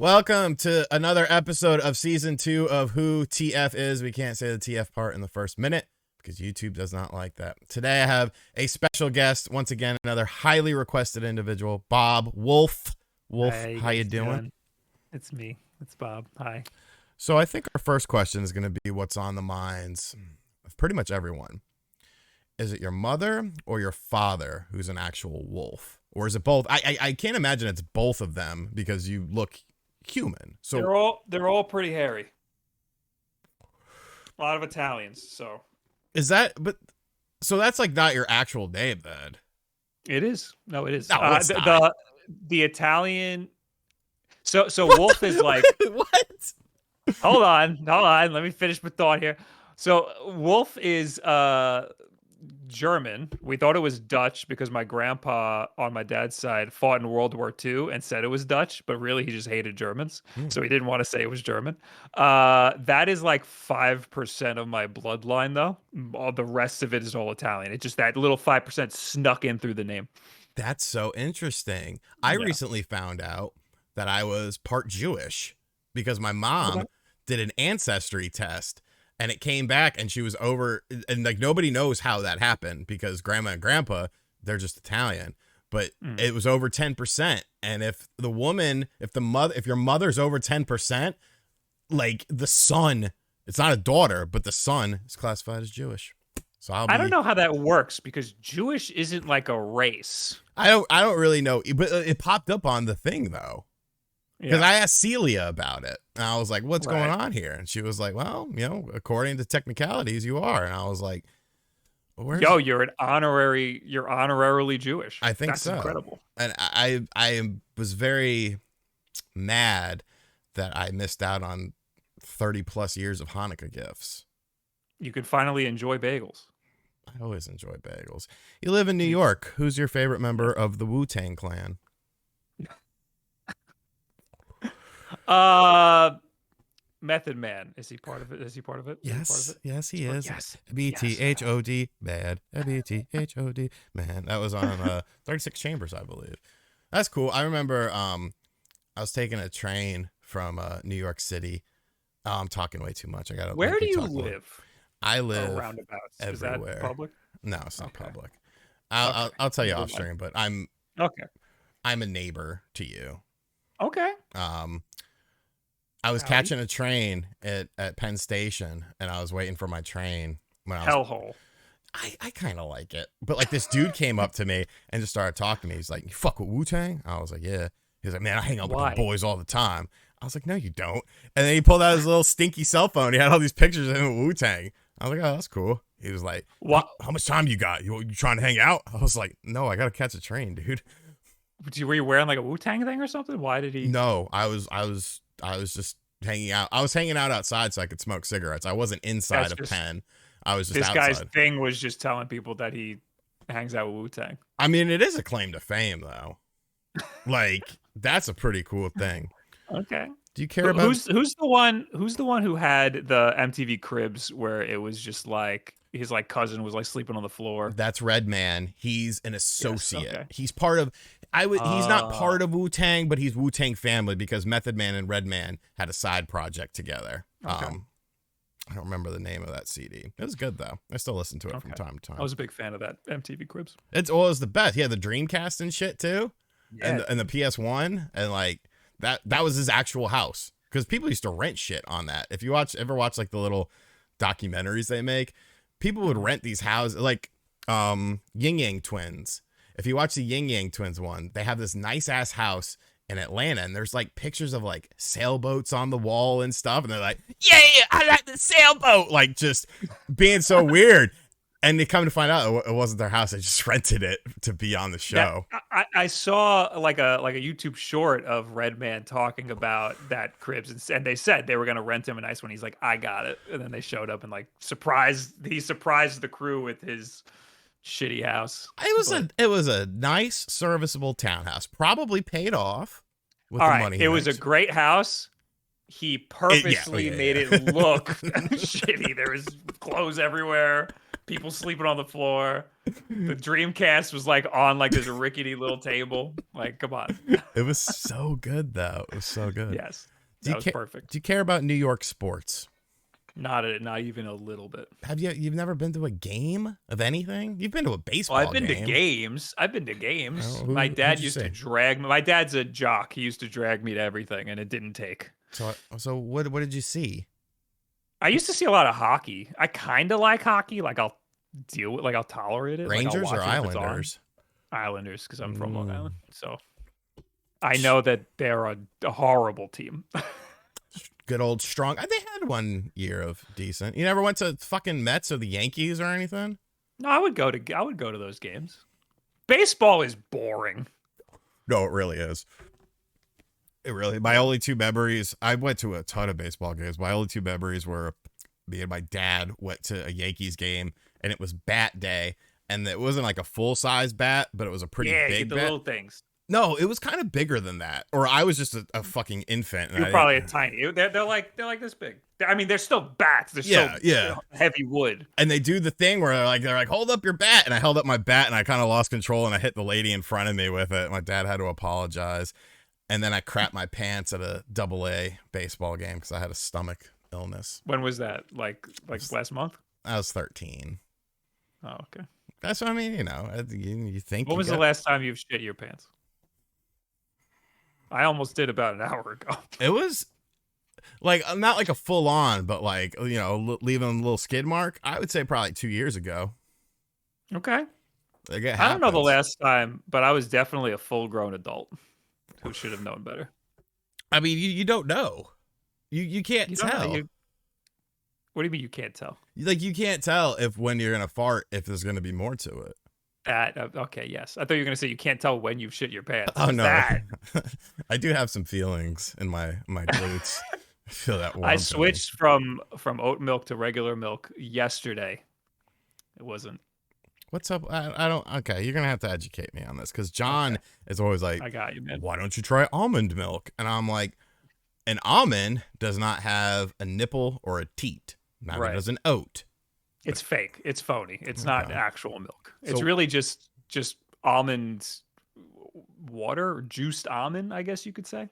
Welcome to another episode of season 2 of Who TF Is. We can't say the TF part in the first minute because YouTube does not like that. Today I have a special guest, once again, another highly requested individual, Bob Wulff. Wulff, Hey, how you doing? It's me. It's Bob. Hi. So I think our first question is going to be what's on the minds of pretty much everyone. Is it your mother or your father who's an actual wolf? Or is it both? I can't imagine it's both of them because you look human. So they're all pretty hairy. A lot of Italians, so is that, but so that's like not your actual name then. It is. No, it is. No, it's not. The Italian. So Wulff is like what? hold on. Let me finish my thought here. So Wulff is German. We thought it was Dutch because my grandpa on my dad's side fought in World War II and said it was Dutch, but really he just hated Germans. So he didn't want to say it was German. That is like 5% of my bloodline though. All the rest of it is all Italian. It's just that little 5% snuck in through the name. That's so interesting. I recently found out that I was part Jewish because my mom did an ancestry test. And it came back and she was over, and like nobody knows how that happened because grandma and grandpa, they're just Italian, but it was over 10%. And if your mother's over 10%, like the son, it's not a daughter, but the son is classified as Jewish. So I don't know how that works because Jewish isn't like a race. I don't really know, but it popped up on the thing though. Because I asked Celia about it. And I was like, what's going on here? And she was like, well, according to technicalities, you are. And I was like, you're honorarily Jewish. I think that's so. Incredible. And I was very mad that I missed out on 30 plus years of Hanukkah gifts. You could finally enjoy bagels. I always enjoy bagels. You live in New York. Who's your favorite member of the Wu-Tang clan? Method Man. Is he part of it? Yes, he is. Yes. BTHOD, bad. BTHOD, man. That was on 36 Chambers, I believe. That's cool. I remember I was taking a train from New York City. I'm talking way too much. Where do you live? I live roundabouts. everywhere. Is that public? No, it's not public. I'll tell you off stream, but I'm a neighbor to you. Okay. I was catching a train at Penn Station, and I was waiting for my train. Hellhole. I kind of like it, but like this dude came up to me and just started talking to me. He's like, "You fuck with Wu-Tang?" I was like, "Yeah." He's like, "Man, I hang out with the boys all the time." I was like, "No, you don't." And then he pulled out his little stinky cell phone. He had all these pictures of him with Wu-Tang. I was like, "Oh, that's cool." He was like, "What? How much time you got? You trying to hang out?" I was like, "No, I gotta catch a train, dude." Were you wearing like a Wu-Tang thing or something? Why did he? No, I was just hanging out. I was hanging out outside so I could smoke cigarettes. I wasn't inside of Penn. I was just outside. This guy's thing was just telling people that he hangs out with Wu-Tang. I mean, it is a claim to fame though. Like that's a pretty cool thing. Okay. Do you care about who's the one who had the MTV Cribs where it was just like his like cousin was like sleeping on the floor? That's Redman. He's an associate. Yes, okay. He's part of he's not part of Wu-Tang, but he's Wu-Tang family because Method Man and Redman had a side project together. Okay. I don't remember the name of that CD. It was good though. I still listen to it from time to time. I was a big fan of that MTV Cribs. It was the best. He had the Dreamcast and shit too. Yeah. And the PS1 and like that was his actual house because people used to rent shit on that. If you ever watch like the little documentaries they make, people would rent these houses like Yin Yang Twins. If you watch the Yin Yang Twins one, they have this nice ass house in Atlanta and there's like pictures of like sailboats on the wall and stuff. And they're like, yeah, I like the sailboat. Like just being so weird. And they come to find out it wasn't their house. They just rented it to be on the show. I saw like a YouTube short of Redman talking about that Cribs, and they said they were going to rent him a nice one. He's like, I got it. And then they showed up and like surprised the crew with his shitty house. It was a nice, serviceable townhouse. Probably paid off with the money. It was a great house. He purposely made it look shitty. There was clothes everywhere, people sleeping on the floor. The Dreamcast was like on like this rickety little table. Like, come on. It was so good though. It was so good. Yes, that was perfect. Do you care about New York sports? Not even a little bit. You've never been to a game of anything? You've been to a baseball game. I've been to games. Oh, My dad used to to drag me. My dad's a jock. He used to drag me to everything, and it didn't take. So what did you see? I used to see a lot of hockey. I kind of like hockey. Like I'll tolerate it. Rangers like, or Islanders? Islanders, because I'm from Long Island. So I know that they're a horrible team. Good old strong. They had 1 year of decent. You never went to fucking Mets or the Yankees or anything? No, I would go to those games. Baseball is boring. No, it really is. It really. My only two memories. I went to a ton of baseball games. My only two memories were me and my dad went to a Yankees game, and it was bat day, and it wasn't like a full size bat, but it was a pretty big the bat. little things. No, it was kind of bigger than that. Or I was just a fucking infant. You're probably a tiny. They're like this big. I mean, they're still bats. They're still heavy wood. And they do the thing where they're like, hold up your bat. And I held up my bat and I kind of lost control and I hit the lady in front of me with it. My dad had to apologize. And then I crapped my pants at a AA baseball game because I had a stomach illness. When was that? Like last month? I was 13. Oh, okay. That's what I mean. You think. When was the last time you've shit your pants? I almost did about an hour ago. It was like not like a full on, but like leaving a little skid mark. I would say probably 2 years ago. Okay. Like I don't know the last time, but I was definitely a full grown adult who should have known better. I mean, you don't know. You can't tell. What do you mean you can't tell? Like you can't tell when you're gonna fart if there's gonna be more to it. Okay, yes. I thought you were gonna say you can't tell when you've shit your pants. Oh no, I do have some feelings in my glutes. I feel that. I switched from oat milk to regular milk yesterday. It wasn't. What's up? I don't. Okay, you're gonna have to educate me on this because John is always like, I got you, man. Why don't you try almond milk? And I'm like, an almond does not have a nipple or a teat. Neither does an oat. It's fake. It's phony. It's not actual milk. It's really just almond water, or juiced almond, I guess you could say.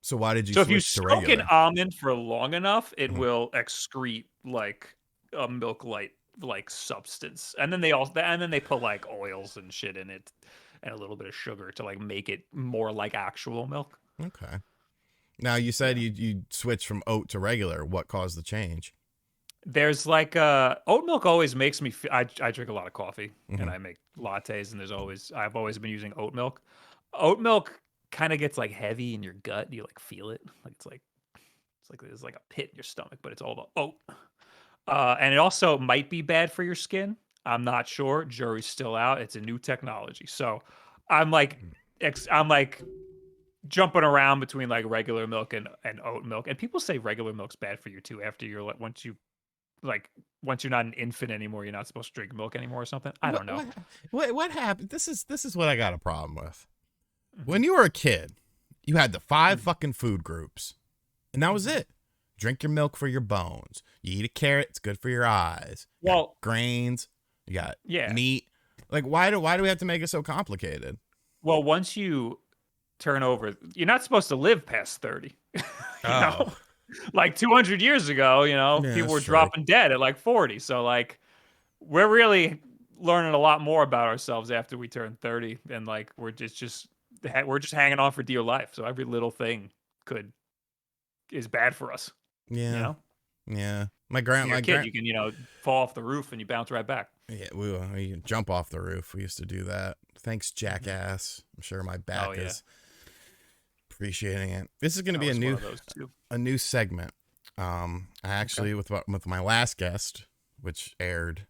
So why did you? So if you soak an almond for long enough, it will excrete like a milk like substance, and then they put like oils and shit in it, and a little bit of sugar to like make it more like actual milk. Okay. Now you said you switched from oat to regular. What caused the change? There's like oat milk always makes me I drink a lot of coffee and I make lattes, and I've always been using oat milk. Oat milk kind of gets like heavy in your gut. You like feel it. Like it's like there's like a pit in your stomach, but it's all about oat. And it also might be bad for your skin. I'm not sure. Jury's still out. It's a new technology. So I'm like jumping around between like regular milk and oat milk. And people say regular milk's bad for you too after you're like once you're not an infant anymore, you're not supposed to drink milk anymore or something. I don't know. What happened? This is what I got a problem with. When you were a kid, you had the 5 fucking food groups, and that was it. Drink your milk for your bones. You eat a carrot, it's good for your eyes. You got grains, you got meat. Like, why do we have to make it so complicated? Well, once you turn over, you're not supposed to live past 30. you know? Like 200 years ago, people were dropping dead at like 40. So like, we're really learning a lot more about ourselves after we turn 30, and like we're just hanging on for dear life. So every little thing is bad for us. Yeah. Yeah. My you can fall off the roof and you bounce right back. Yeah, we jump off the roof. We used to do that. Thanks, jackass. I'm sure my back is appreciating it. This is going to be a new segment. I actually with my last guest, which aired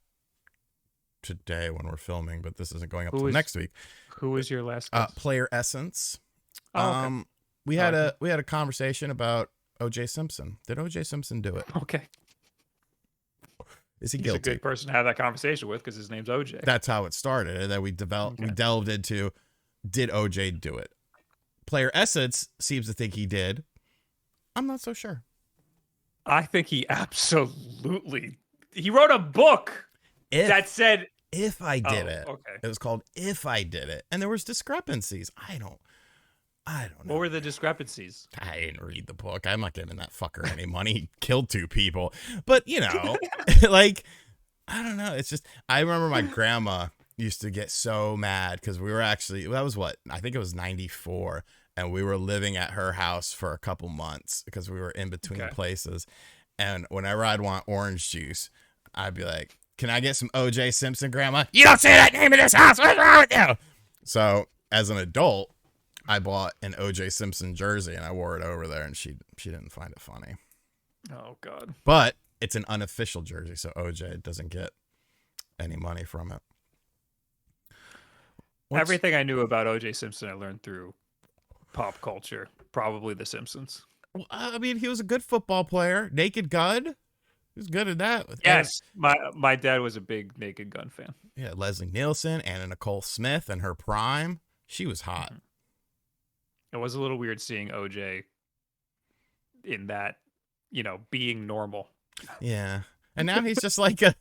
today when we're filming, but this isn't going up until next week. Who is your last guest? Player Essence. Okay. We had a conversation about O.J. Simpson. Did O.J. Simpson do it? Okay. Is he He's guilty? a good person to have that conversation with because his name's O.J. That's how it started, and then we delved into, did O.J. do it? Player Essence seems to think he did. I'm not so sure. I think he absolutely He wrote a book that said if I did it. Okay. It was called If I Did It. And there was discrepancies. I don't know. What were the discrepancies? I didn't read the book. I'm not giving that fucker any money. He killed 2 people. But, you know, like, I don't know. It's just, I remember my grandma used to get so mad because we were actually, that was what? I think it was 94. And we were living at her house for a couple months because we were in between places. And whenever I'd want orange juice, I'd be like, can I get some OJ Simpson, Grandma? You don't say that name in this house. What's wrong with you? So as an adult, I bought an OJ Simpson jersey and I wore it over there, and she didn't find it funny. Oh, God. But it's an unofficial jersey, so OJ doesn't get any money from it. Everything I knew about OJ Simpson I learned through pop culture, probably The Simpsons. Well, I mean, he was a good football player. Naked Gun. He was good at that. Yes, my dad was a big Naked Gun fan. Yeah, Leslie Nielsen, Anna Nicole Smith in her prime. She was hot. It was a little weird seeing OJ in that, you know, being normal. Yeah. And now he's just like a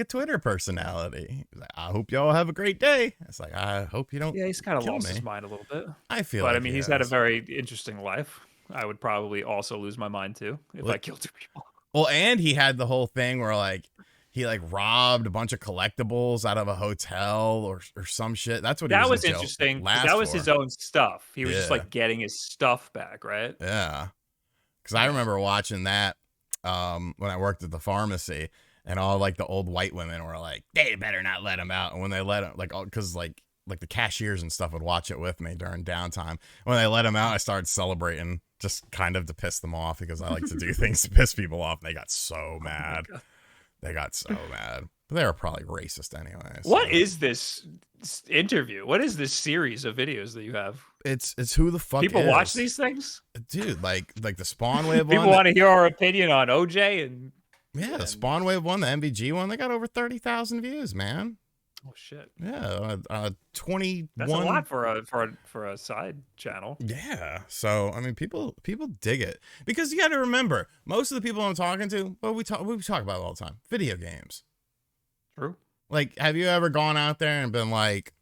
Twitter personality. He's like, I hope y'all have a great day. It's like, I hope you don't. Yeah, he's kind of lost his mind a little bit. I feel but like I mean, he's had a very interesting life. I would probably also lose my mind too if I killed 2 people. Well, and he had the whole thing where like he like robbed a bunch of collectibles out of a hotel or some shit. That's what that was interesting. That was his own stuff. He was just like getting his stuff back, right? Yeah. Because I remember watching that when I worked at the pharmacy, and all like the old white women were like, they better not let him out. And when they let him, like, because like the cashiers and stuff would watch it with me during downtime. When they let him out, I started celebrating, just kind of to piss them off, because I like to do things to piss people off. And they got so mad. They got so mad. But they were probably racist anyway. So. What is this interview? What is this series of videos that you have? It's who the fuck people is. Watch these things? Dude, like the Spawn Wave one. People want to hear our opinion on OJ and the Spawn Wave one, the MVG one, they got over 30,000 views, man. Oh shit! Yeah, 21. That's a lot for a side channel. Yeah. So I mean, people dig it, because you got to remember, most of the people I'm talking to, we talk about it all the time. Video games. True. Like, have you ever gone out there and been like,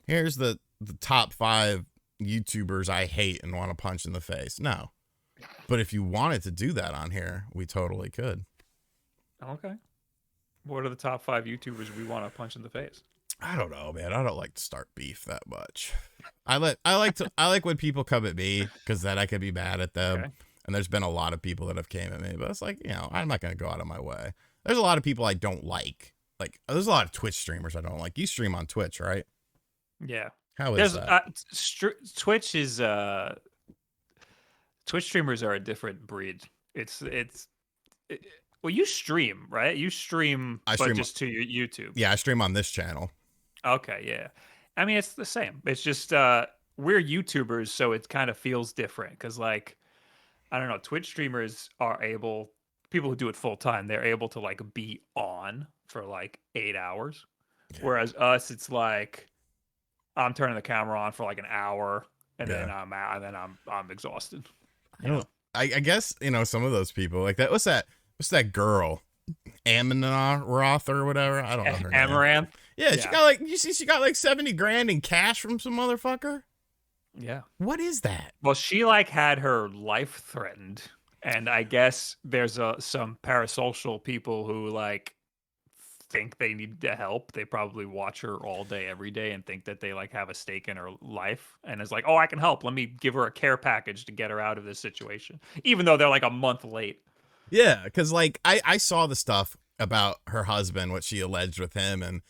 here's the top 5 YouTubers I hate and want to punch in the face? No. But if you wanted to do that on here, we totally could. Okay. What are the top 5 YouTubers we want to punch in the face? I don't know, man. I don't like to start beef that much. I like when people come at me, because then I could be mad at them. Okay. And there's been a lot of people that have came at me, but it's like, you know, I'm not going to go out of my way. There's a lot of people I don't like. Like, there's a lot of Twitch streamers I don't like. You stream on Twitch, right? Yeah. How is that? Twitch is Twitch streamers are a different breed. Well, you stream, right? You stream, but just to your YouTube. Yeah, I stream on this channel. Okay, yeah. I mean, it's the same. It's just we're YouTubers, so it kind of feels different, because, like, I don't know, Twitch streamers are able, people who do it full time, they're able to like be on for like 8 hours, whereas us, it's like I'm turning the camera on for like an hour, and then I'm out, and then I'm exhausted. I guess, you know, some of those people like that. What's that girl? Amanaroth or whatever. I don't know her name. Amaranth. Yeah, she got like, you see, she got like 70 grand in cash from some motherfucker. Yeah. What is that? Well, she like had her life threatened, and I guess there's some parasocial people who like think they need to help. They probably watch her all day, every day, and think that they like have a stake in her life, and it's like, oh, I can help. Let me give her a care package to get her out of this situation, even though they're like a month late. Yeah, because like I saw the stuff about her husband, what she alleged with him, and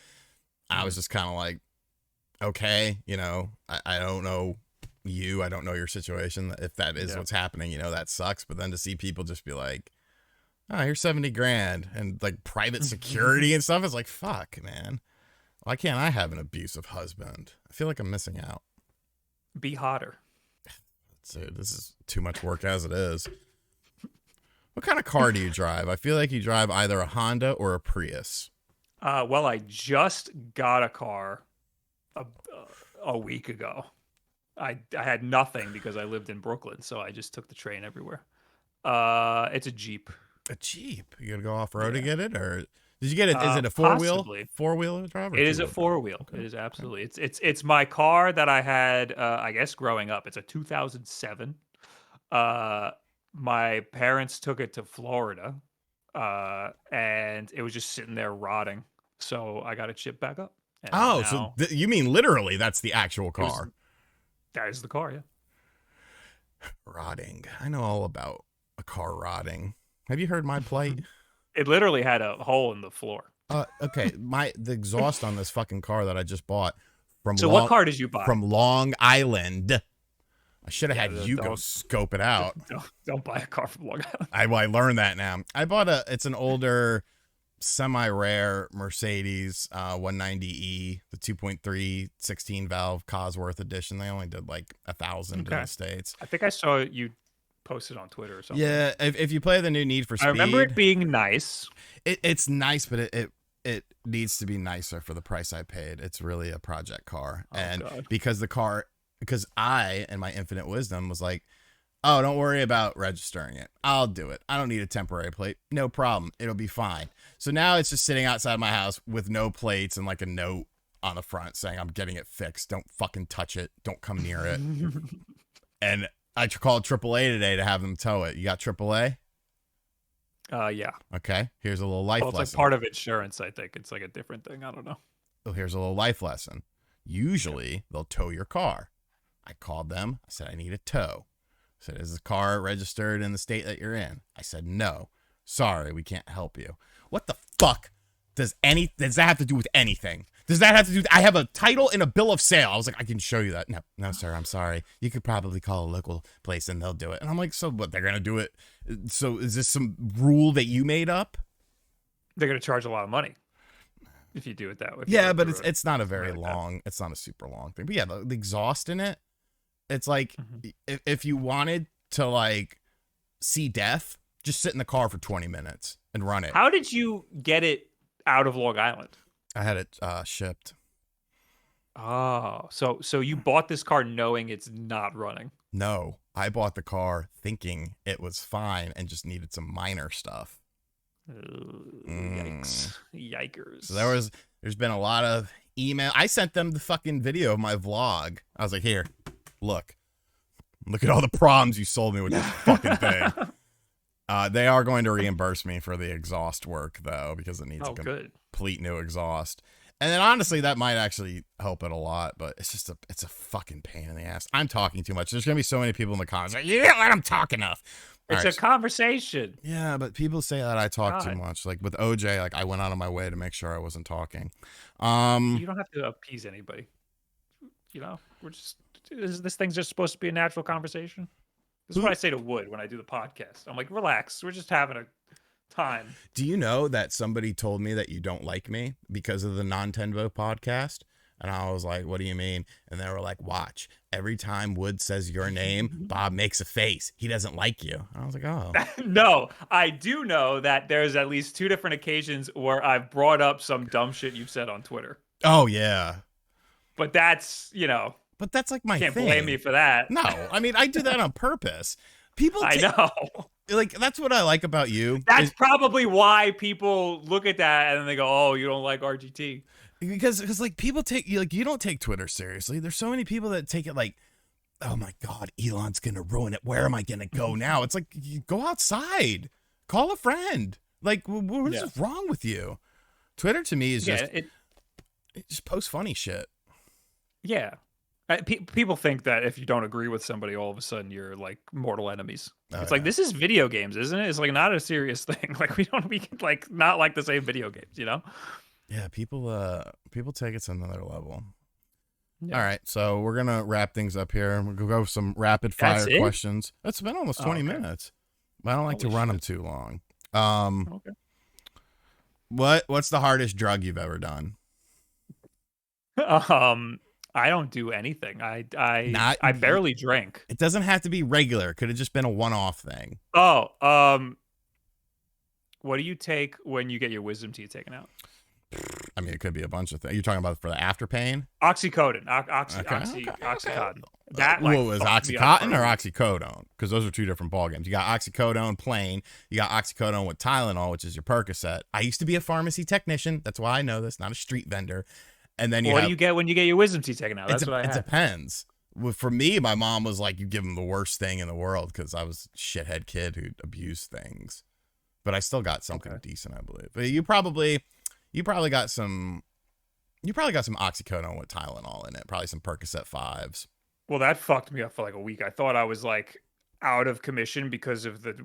I was just kind of like, okay, you know, I don't know you, I don't know your situation. If that is what's happening, you know, that sucks. But then to see people just be like, oh, here's 70 grand and like private security and stuff, it's like, fuck, man. Why can't I have an abusive husband? I feel like I'm missing out. Be hotter. Dude, this is too much work as it is. What kind of car do you drive? I feel like you drive either a Honda or a Prius. Well, I just got a car a week ago. I had nothing because I lived in Brooklyn, so I just took the train everywhere. It's a Jeep. A Jeep. You gonna go off road to get it, or did you get it? Is it a Possibly. four-wheel drive? It is a four-wheel. Okay. It is absolutely. It's my car that I had. I guess growing up. It's a 2007. My parents took it to Florida, and it was just sitting there rotting. So I got it shipped back up. And so you mean literally? That's the actual car. That is the car, yeah. Rotting. I know all about a car rotting. Have you heard my plight? It literally had a hole in the floor. Okay. The exhaust on this fucking car that I just bought from. So what car did you buy? From Long Island. I should have had you go scope it out. Don't buy a car from Long Island. I learned that now. I bought it's an older, semi-rare Mercedes 190E, the 2.3 16 valve Cosworth edition. They only did like 1,000 in the States. I think I saw you posted on Twitter or something. Yeah, if you play the new Need for Speed. I remember it being nice. It's nice, but it needs to be nicer for the price I paid. It's really a project car. God. Because I, in my infinite wisdom, was like, oh, don't worry about registering it. I'll do it. I don't need a temporary plate. No problem. It'll be fine. So now it's just sitting outside my house with no plates and like a note on the front saying I'm getting it fixed. Don't fucking touch it. Don't come near it. And I called AAA today to have them tow it. You got AAA? Yeah. Okay. Here's a little life lesson. It's like part of insurance, I think. It's like a different thing. I don't know. Oh, here's a little life lesson. Usually they'll tow your car. I called them. I said, I need a tow. I said, is the car registered in the state that you're in? I said, no. Sorry, we can't help you. What the fuck does that have to do with anything? Does that have to do I have a title and a bill of sale. I was like, I can show you that. No, sir, I'm sorry. You could probably call a local place and they'll do it. And I'm like, so what? They're going to do it. So is this some rule that you made up? They're going to charge a lot of money if you do it that way. Yeah, but it's not a very long, it's not a super long thing. But yeah, the exhaust in it, it's like if you wanted to like see death, just sit in the car for 20 minutes and run it. How did you get it out of Long Island? I had it shipped. Oh, so you bought this car knowing it's not running? No, I bought the car thinking it was fine and just needed some minor stuff. Yikers. So there's been a lot of email. I sent them the fucking video of my vlog. I was like, here, look at all the problems you sold me with this fucking thing. They are going to reimburse me for the exhaust work though, because it needs a complete new exhaust. And then honestly, that might actually help it a lot, but it's a fucking pain in the ass. I'm talking too much. There's going to be so many people in the comments like, you didn't let them talk enough. It's a conversation. Yeah, but people say that I talk too much. Like with OJ, like I went out of my way to make sure I wasn't talking. You don't have to appease anybody. You know, this thing's just supposed to be a natural conversation. This is what I say to Wood when I do the podcast. I'm like, relax. We're just having a time. Do you know that somebody told me that you don't like me because of the Non-Tenvo podcast? And I was like, what do you mean? And they were like, watch. Every time Wood says your name, Bob makes a face. He doesn't like you. And I was like, oh. No, I do know that there's at least 2 different occasions where I've brought up some dumb shit you've said on Twitter. Oh, yeah. But that's, But that's like my thing. Can't blame me for that. No, I mean, I do that on purpose. I know. Like, that's what I like about you. That's probably why people look at that and then they go, oh, you don't like RGT. Because like people take you don't take Twitter seriously. There's so many people that take it like, oh my God, Elon's gonna ruin it. Where am I gonna go now? It's like, you go outside, call a friend. Like, what is wrong with you? Twitter to me is just it just posts funny shit. Yeah, people think that if you don't agree with somebody, all of a sudden you're like mortal enemies. It's like, this is video games, isn't it? It's like not a serious thing. Like we can like not like the same video games, you know? Yeah, people take it to another level. Yeah. All right, so we're gonna wrap things up here. We're gonna go with some rapid fire questions. It's been almost 20 minutes. I don't like to run them too long. Okay. What's the hardest drug you've ever done? I don't do anything. I barely drink. It doesn't have to be regular. Could have just been a one-off thing. Oh, what do you take when you get your wisdom teeth taken out? I mean, it could be a bunch of things. You're talking about for the after pain? Oxycodone. Okay. Oxycontin. That what was fucked me up Oxycontin or oxycodone? Because those are two different ball games. You got oxycodone plain. You got oxycodone with Tylenol, which is your Percocet. I used to be a pharmacy technician. That's why I know this. Not a street vendor. And then what do you get when you get your wisdom teeth taken out? That's what I had. It depends. Well, for me, my mom was like, "You give him the worst thing in the world," because I was a shithead kid who abused things. But I still got something decent, I believe. But you probably got some oxycodone with Tylenol in it. Probably some Percocet 5s. Well, that fucked me up for like a week. I thought I was like out of commission because of the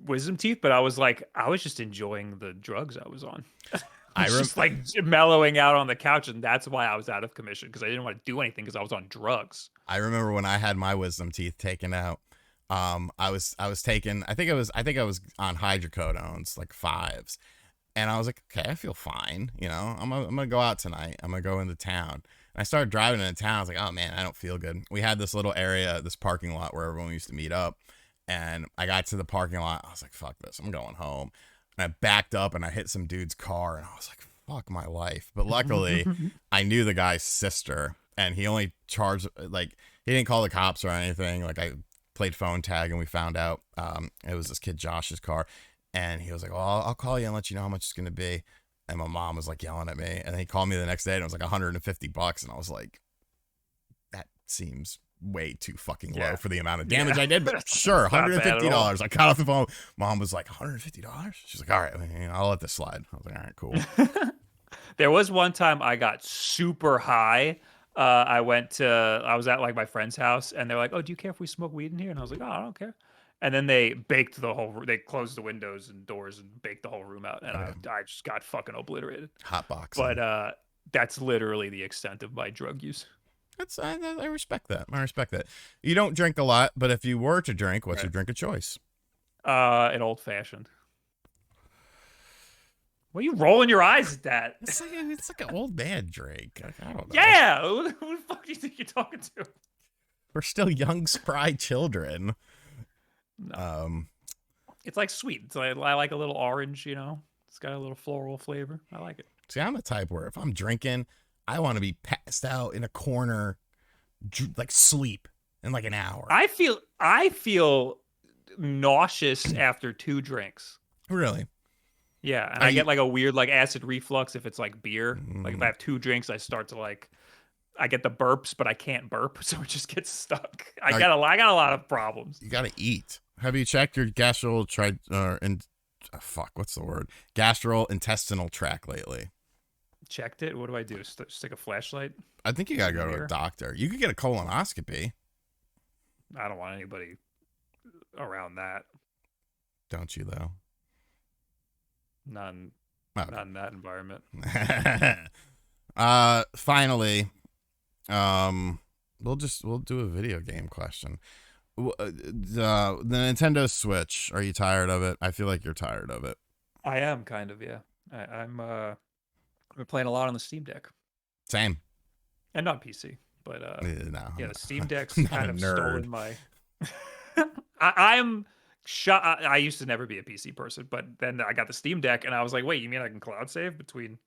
wisdom teeth, but I was just enjoying the drugs I was on. I was just like mellowing out on the couch, and that's why I was out of commission, because I didn't want to do anything because I was on drugs. I remember when I had my wisdom teeth taken out. I was taking, I think I was on hydrocodones, like 5s. And I was like, okay, I feel fine. You know, I'm gonna go out tonight. I'm gonna go into town. And I started driving into town. I was like, oh man, I don't feel good. We had this little area, this parking lot where everyone used to meet up. And I got to the parking lot. I was like, fuck this, I'm going home. And I backed up and I hit some dude's car, and I was like, fuck my life. But luckily, I knew the guy's sister, and he only charged, like, he didn't call the cops or anything. Like, I played phone tag, and we found out it was this kid Josh's car. And he was like, well, I'll call you and let you know how much it's going to be. And my mom was like yelling at me. And then he called me the next day, and it was like $150. And I was like, that seems way too fucking low for the amount of damage I did. But sure, $150. I cut off the phone. Mom was like, $150? She's like, all right, I'll let this slide. I was like, all right, cool. There was one time I got super high. I was at like my friend's house, and they're like, oh, do you care if we smoke weed in here? And I was like, oh, I don't care. And then they they closed the windows and doors and baked the whole room out. And I just got fucking obliterated. Hot box. But that's literally the extent of my drug use. I respect that. I respect that. You don't drink a lot, but if you were to drink, what's your drink of choice? An old fashioned. What are you rolling your eyes at that? It's like an old man drink. I don't know. Yeah. Who the fuck do you think you're talking to? We're still young, spry children. No. It's like sweet. It's like, I like a little orange, you know. It's got a little floral flavor. I like it. See, I'm the type where if I'm drinking, I want to be passed out in a corner, like sleep in like an hour. I feel nauseous after 2 drinks. Really? Yeah, and I get like a weird like acid reflux if it's like beer. Like if I have 2 drinks, I start to like, I get the burps, but I can't burp, so it just gets stuck. I got a lot of problems. You gotta eat. Have you checked your gastrointestinal tract lately? Checked it. What do I do? Stick a flashlight? I think you gotta go to a doctor. You could get a colonoscopy. I don't want anybody around that. Don't you though? Not in that environment. Finally, we'll do a video game question. The Nintendo Switch, are you tired of it? I feel like you're tired of it. I am kind of, yeah. I'm been playing a lot on the Steam Deck. Same. And not PC, but no, yeah, the Steam Deck's not kind a of nerd. stolen my I'm shot. I used to never be a PC person, but then I got the Steam Deck, and I was like, wait, you mean I can cloud save between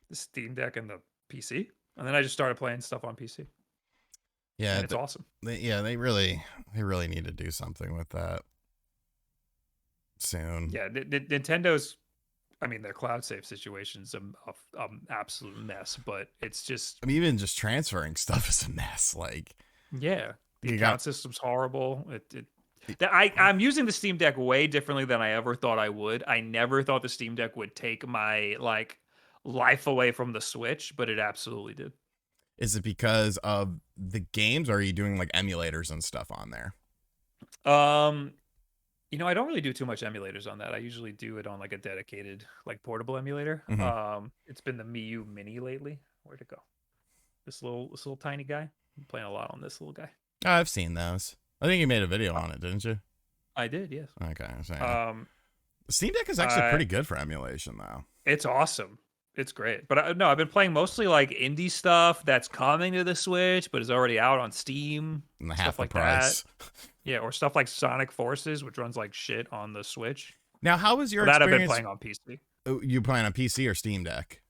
the Steam Deck and the PC? And then I just started playing stuff on PC. Yeah, and it's awesome. They really need to do something with that soon. Yeah, Nintendo's, I mean, their cloud save situation's an absolute mess, but it's just, I mean, even just transferring stuff is a mess. Like, yeah, the account system's horrible. I'm using the Steam Deck way differently than I ever thought I would. I never thought the Steam Deck would take my like life away from the Switch, but it absolutely did. Is it because of the games, or are you doing like emulators and stuff on there? You know, I don't really do too much emulators on that. I usually do it on like a dedicated, like portable emulator. Mm-hmm. It's been the Miu Mini lately. Where'd it go? This little tiny guy. I'm playing a lot on this little guy. Oh, I've seen those. I think you made a video on it, didn't you? I did, yes. Okay. The Steam Deck is actually pretty good for emulation, though. It's awesome. It's great. But no, I've been playing mostly like indie stuff that's coming to the Switch, but is already out on Steam. And stuff like price. That. Yeah, or stuff like Sonic Forces, which runs like shit on the Switch. Now, how was your experience? That I've been playing on PC. You playing on PC or Steam Deck?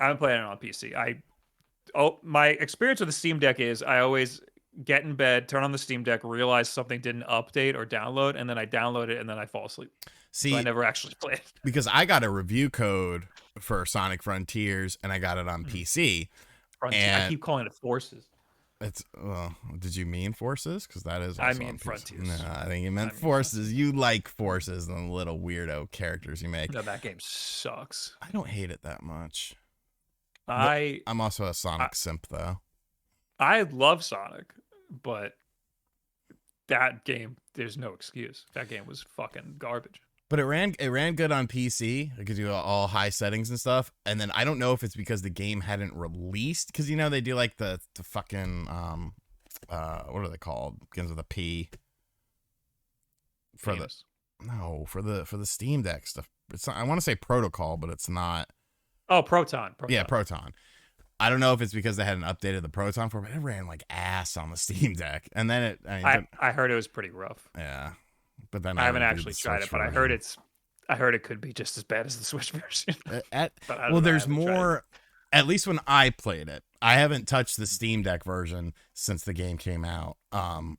I'm playing it on PC. My experience with the Steam Deck is I always get in bed, turn on the Steam Deck, realize something didn't update or download, and then I download it and then I fall asleep. See, so I never actually play it. Because I got a review code for Sonic Frontiers and I got it on PC. I keep calling it Forces. It's did you mean Forces? Because that is also I mean on PC. Frontiers. No, I think you meant Forces. You like Forces and the little weirdo characters you make. No, that game sucks. I don't hate it that much. I'm also a Sonic simp though. I love Sonic, but that game, there's no excuse. That game was fucking garbage. But it ran good on PC. It could do all high settings and stuff. And then I don't know if it's because the game hadn't released, because you know they do like the fucking what are they called? Begins with a P. For the Steam Deck stuff. It's not, I want to say Protocol, but it's not. Oh, Proton. Yeah, Proton. I don't know if it's because they hadn't updated the Proton for, but it ran like ass on the Steam Deck. And then I heard it was pretty rough. Yeah. But then I haven't actually tried it, but I heard it could be just as bad as the Switch version. There's more. At least when I played it, I haven't touched the Steam Deck version since the game came out. On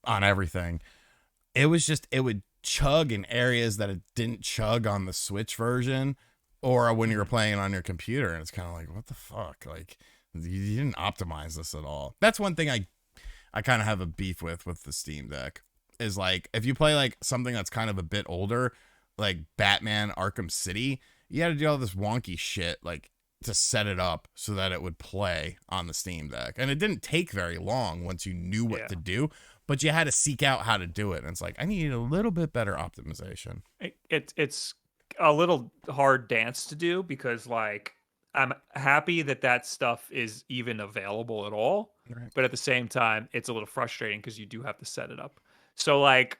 everything, it would chug in areas that it didn't chug on the Switch version, or when you were playing it on your computer, and it's kind of like, what the fuck? Like, you didn't optimize this at all. That's one thing I kind of have a beef with the Steam Deck. Is like, if you play like something that's kind of a bit older, like Batman Arkham City, you had to do all this wonky shit like to set it up so that it would play on the Steam Deck. And it didn't take very long once you knew what to do, but you had to seek out how to do it. And it's like, I need a little bit better optimization. It's a little hard dance to do, because like I'm happy that stuff is even available at all. Right. But at the same time, it's a little frustrating because you do have to set it up. So like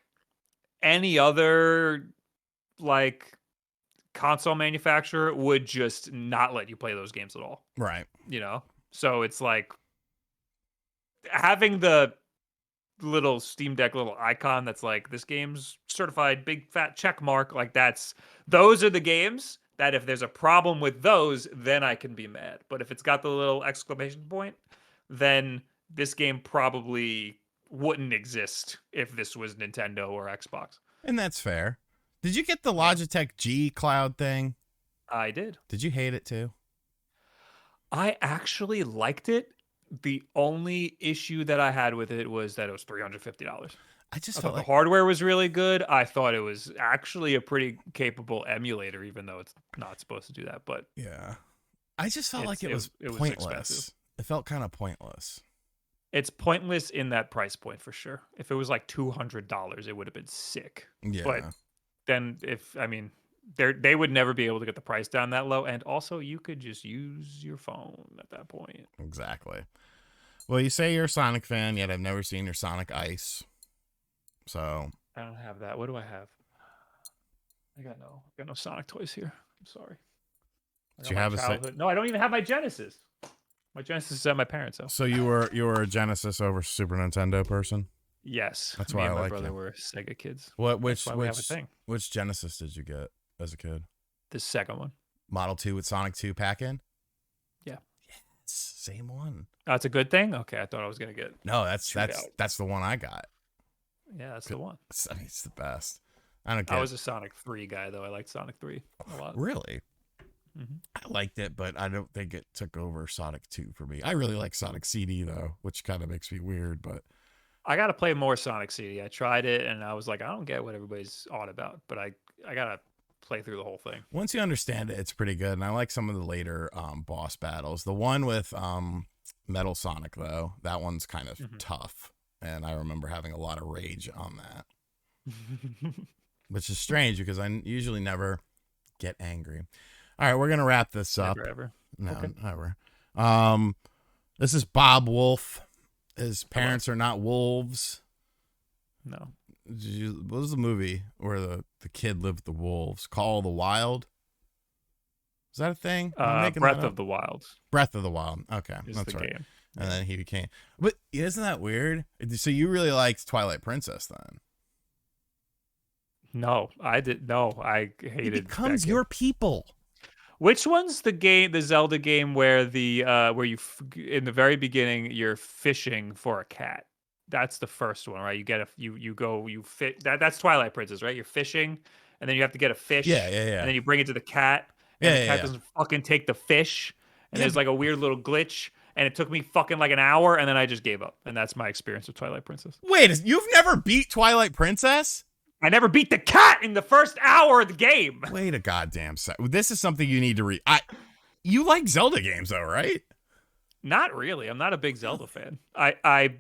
any other like console manufacturer would just not let you play those games at all. Right. You know? So it's like having the little Steam Deck little icon that's like, this game's certified big fat check mark, like those are the games that if there's a problem with those, then I can be mad. But if it's got the little exclamation point, then this game probably wouldn't exist if this was Nintendo or Xbox. And that's fair. Did you get the Logitech G Cloud thing? I did. Did you hate it too? I actually liked it. The only issue that I had with it was that it was $350. I just thought felt like the hardware was really good. I thought it was actually a pretty capable emulator, even though it's not supposed to do that. But yeah, I just felt like it was pointless. It felt kind of pointless. It's pointless in that price point for sure. If it was like $200, it would have been sick. Yeah. But then they would never be able to get the price down that low. And also you could just use your phone at that point. Exactly. Well, you say you're a Sonic fan, yet I've never seen your Sonic Ice. So I don't have that. What do I have? I got no Sonic toys here. I'm sorry. Do you have No, I don't even have my Genesis. My Genesis is at my parents' house. So you were a Genesis over Super Nintendo person? Yes. That's why I like it. My brother were Sega kids. Which Genesis did you get as a kid? The second one. Model 2 with Sonic 2 pack-in? Yeah. Yes, same one. Oh, it's a good thing? Okay, I thought I was going to get... No, that's the one I got. Yeah, that's the one. It's the best. I was a Sonic 3 guy, though. I liked Sonic 3 a lot. Really? Mm-hmm. I liked it, but I don't think it took over Sonic 2 for me. I really like Sonic CD, though, which kind of makes me weird, but... I got to play more Sonic CD. I tried it, and I was like, I don't get what everybody's on about, but I got to play through the whole thing. Once you understand it, it's pretty good, and I like some of the later boss battles. The one with Metal Sonic, though, that one's kind of tough, and I remember having a lot of rage on that, which is strange because I usually never get angry. All right, we're gonna wrap this up. Never ever. No, okay. Never. This is Bob Wulff. His parents are not wolves. No. What was the movie where the kid lived with the wolves? Call of the Wild? Is that a thing? Breath of the Wild. Breath of the Wild. Okay, is that's the right. Game. And then he became. But isn't that weird? So you really liked Twilight Princess then? No, I did. No, I hated. He becomes your people. Which one's the Zelda game where in the very beginning you're fishing for a cat? That's the first one, right? You get you fit that's Twilight Princess, right? You're fishing, and then you have to get a Yeah, fish, yeah, and yeah. then you bring it to the cat, and Yeah, the yeah, cat yeah. doesn't fucking take the fish, and Yeah, there's like a weird little glitch, and it took me fucking like an hour, and then I just gave up, and that's my experience with Twilight Princess. wait, you've never beat Twilight Princess? I never beat the cat in the first hour of the game. Wait a goddamn second. This is something you need to read. You like Zelda games though, right? Not really. I'm not a big Zelda fan. I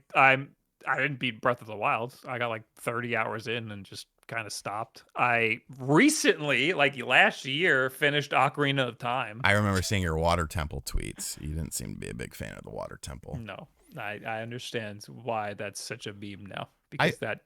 didn't beat Breath of the Wild. I got like 30 hours in and just kind of stopped. I recently, like last year, finished Ocarina of Time. I remember seeing your water temple tweets. You didn't seem to be a big fan of the water temple. No, I understand why that's such a meme now, because that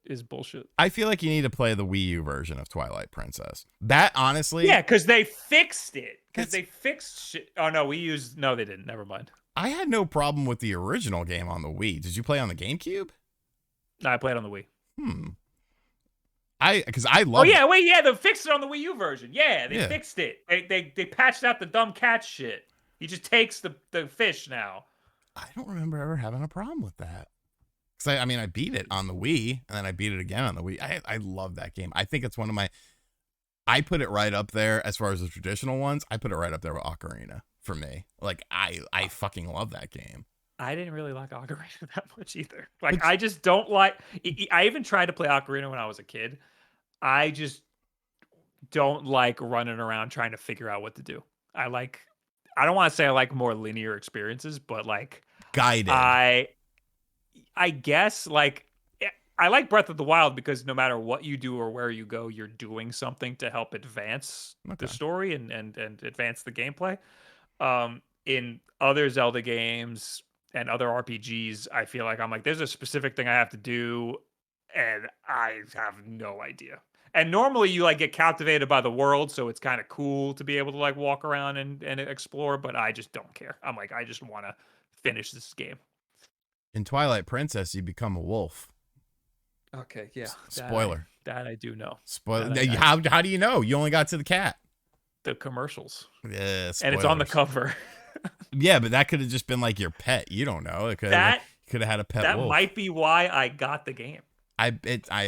is bullshit. I feel like you need to play the Wii U version of Twilight Princess. That honestly, yeah, because they fixed it. Because they fixed shit. Oh no, no, they didn't. Never mind. I had no problem with the original game on the Wii. Did you play on the GameCube? No, I played on the Wii. Because I love. Oh yeah, wait, yeah, they fixed it on the Wii U version. Yeah, they fixed it. They patched out the dumb cat shit. He just takes the fish now. I don't remember ever having a problem with that. Because I beat it on the Wii, and then I beat it again on the Wii. I love that game. I think it's one of my. I put it right up there as far as the traditional ones. I put it right up there with Ocarina for me. Like I fucking love that game. I didn't really like Ocarina that much either. Like I just don't like. I even tried to play Ocarina when I was a kid. I just don't like running around trying to figure out what to do. I don't want to say I like more linear experiences, but like guided. I guess like I like Breath of the Wild because no matter what you do or where you go, you're doing something to help advance the story and advance the gameplay. In other Zelda games and other RPGs, I feel like I'm like, there's a specific thing I have to do, and I have no idea. And normally you like get captivated by the world, so it's kind of cool to be able to like walk around and explore, but I just don't care. I'm like, I just want to finish this game. In Twilight Princess, you become a wolf. Okay, yeah. Spoiler. That I do know. Spoiler. How do you know? You only got to the cat. The commercials. Yeah, spoilers. And it's on the cover. Yeah, but that could have just been like your pet. You don't know. It could have had a pet wolf. That might be why I got the game. I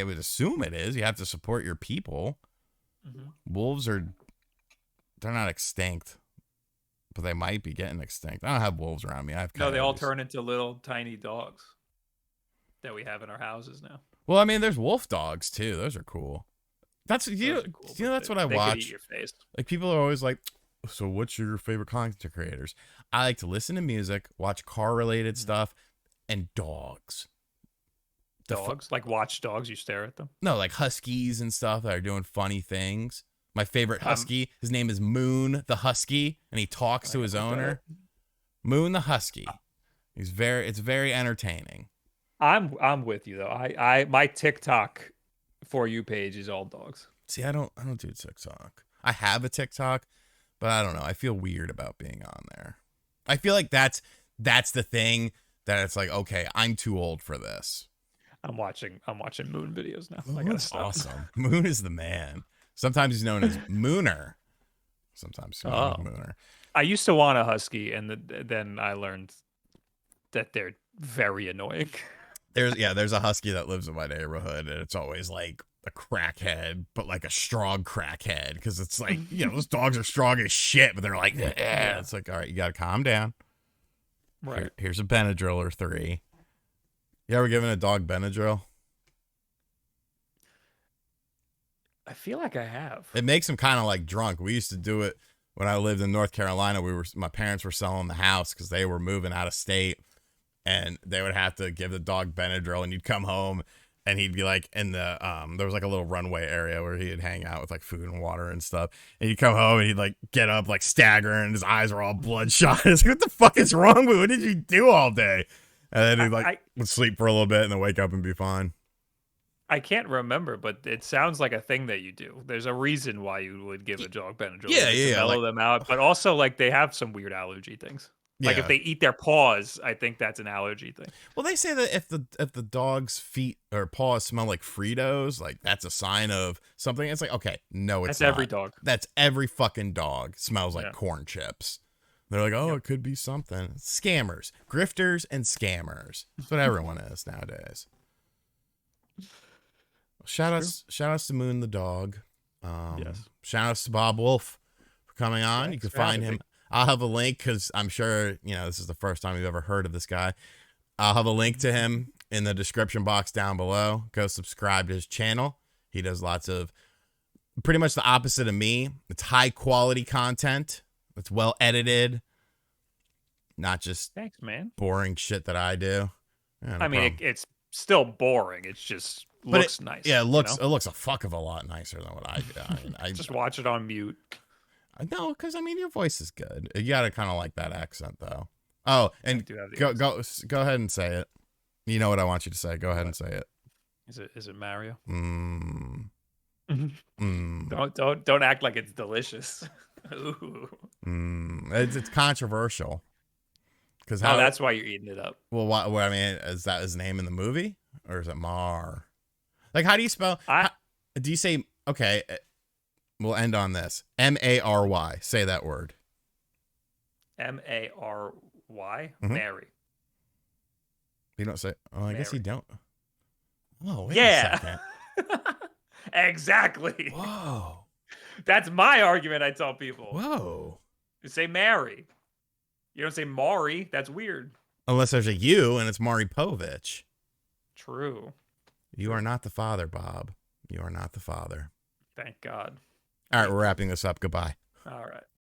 would assume it is. You have to support your people. Mm-hmm. Wolves they're not extinct, but they might be getting extinct. I don't have wolves around me. I have coyotes. No, they all turn into little tiny dogs that we have in our houses now. Well, I mean, there's wolf dogs too. Those are cool. That's that's what I watch. Could eat your face. Like people are always like, so what's your favorite content creators? I like to listen to music, watch car related stuff, and dogs. Dogs? Like watch dogs, you stare at them? No, like huskies and stuff that are doing funny things. My favorite husky, his name is Moon the Husky, and he talks to his owner. Moon the Husky. It's very entertaining. I'm with you though. My TikTok For You page is all dogs. See, I don't do TikTok. I have a TikTok, but I don't know. I feel weird about being on there. I feel like that's the thing that it's like, okay, I'm too old for this. I'm watching Moon videos now. Moon's awesome. Moon is the man. Sometimes he's known as Mooner. Sometimes he's known as Mooner. I used to want a husky, and then I learned that they're very annoying. There's a husky that lives in my neighborhood, and it's always like a crackhead, but like a strong crackhead, because it's like, those dogs are strong as shit, but they're like, yeah. It's like, all right, you got to calm down. Right. Here's a Benadryl or 3. You ever given a dog Benadryl? I feel like I have. It makes them kind of like drunk. We used to do it when I lived in North Carolina. My parents were selling the house because they were moving out of state, and they would have to give the dog Benadryl, and you'd come home and he'd be like in the there was like a little runway area where he'd hang out with like food and water and stuff, and he'd come home and he'd like get up like staggering, and his eyes were all bloodshot. It's like, what the fuck is wrong with you? What did you do all day? And then he'd would sleep for a little bit and then wake up and be fine. I can't remember, but it sounds like a thing that you do. There's a reason why you would give a dog Benadryl. Yeah. Mellow them out, but also like they have some weird allergy things. Like if Yeah. they eat their paws, I think that's an allergy thing. Well, they say that if the dog's feet or paws smell like Fritos, like that's a sign of something. It's like, okay, no, it's That's not. every dog. That's every fucking dog smells like Yeah. corn chips. They're like, oh, Yep. it could be something. Scammers, grifters, and scammers. That's what everyone is nowadays. Shout outs to Moon the dog. Yes. Shout outs to Bob Wulff for coming on. Thanks You can for having find him. me. I'll have a link because I'm sure, this is the first time you've ever heard of this guy. I'll have a link to him in the description box down below. Go subscribe to his channel. He does lots of pretty much the opposite of me. It's high quality content. It's well edited. Not just Thanks, man. boring shit that I do. Yeah, no I mean, problem. it's still boring. It's just But looks nice. Yeah, it looks you know? it looks a fuck of a lot nicer than what I do. I mean, Just watch it on mute. no, because I mean your voice is good. You gotta kind of like that accent though. Oh, and do have the go ahead and say it. You know what I want you to say. Go ahead and say it. Is it Mario? Don't act like it's delicious. Ooh. It's controversial. Because Oh, that's why you're eating it up. Well, what I mean is that his name in the movie, or is it Mar? Like, how do you spell? Do you say okay? We'll end on this. Mary. Say that word. Mary. Mhm. Mary. You don't say. Oh, I guess you don't. Oh, wait a Yeah. second. Exactly. Whoa. That's my argument. I tell people. Whoa. You say Mary. You don't say Maury. That's weird. Unless there's a U and it's Mari Povich. True. You are not the father, Bob. You are not the father. Thank God. All right, we're wrapping this up. Goodbye. All right.